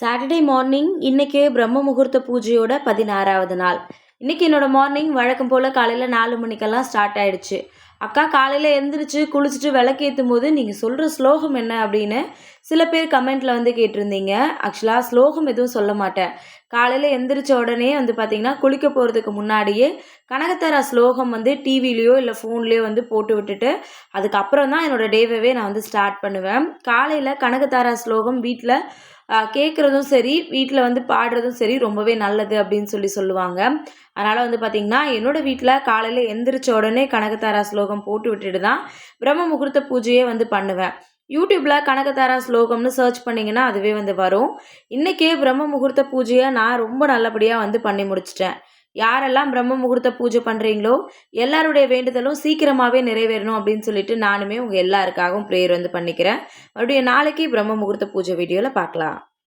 Saturday morning இன்னைக்கு பிரம்ம முகூர்த்த பூஜையோட 16வது நாள். இன்னைக்கு என்னோட மார்னிங் வழக்கம் போல் காலையில் 4 மணிக்கெல்லாம் ஸ்டார்ட் ஆயிடுச்சு. அக்கா காலையில் எழுந்திரிச்சு குளிச்சுட்டு விளக்கேற்றும் போது நீங்கள் சொல்கிற ஸ்லோகம் என்ன அப்படின்னு சில பேர் கமெண்ட்டில் வந்து கேட்டிருந்தீங்க. ஆக்சுவலாக ஸ்லோகம் எதுவும் சொல்ல மாட்டேன். காலையில் எந்திரிச்ச உடனே வந்து பார்த்திங்கன்னா குளிக்க போகிறதுக்கு முன்னாடியே கனகத்தாரா ஸ்லோகம் வந்து டிவிலேயோ இல்லை ஃபோன்லேயோ வந்து போட்டு விட்டுட்டு அதுக்கப்புறம் தான் என்னோடய டேவே நான் வந்து ஸ்டார்ட் பண்ணுவேன். காலையில் கனகத்தாரா ஸ்லோகம் வீட்டில் கேட்குறதும் சரி, வீட்டில் வந்து பாடுறதும் சரி ரொம்பவே நல்லது அப்படின்னு சொல்லுவாங்க. அதனால் வந்து பார்த்திங்கன்னா என்னோடய வீட்டில் காலையில் எந்திரிச்ச உடனே கனகத்தாரா ஸ்லோகம் போட்டு விட்டுட்டு தான் பிரம்ம முகூர்த்த பூஜையே வந்து பண்ணுவேன். யூடியூப்பில் கனகத்தாரா ஸ்லோகம்னு சர்ச் பண்ணிங்கன்னா அதுவே வந்து வரும். இன்றைக்கே பிரம்ம முகூர்த்த பூஜையை நான் ரொம்ப நல்லபடியாக வந்து பண்ணி முடிச்சிட்டேன். யாரெல்லாம் பிரம்ம முகூர்த்த பூஜை பண்ணுறீங்களோ எல்லாருடைய வேண்டுதலும் சீக்கிரமாகவே நிறைவேறணும் அப்படின்னு சொல்லிட்டு நானுமே உங்கள் எல்லாருக்காகவும் ப்ரேயர் வந்து பண்ணிக்கிறேன். மறுபடியும் நாளைக்கு பிரம்ம முகூர்த்த பூஜை வீடியோவில் பார்க்கலாம்.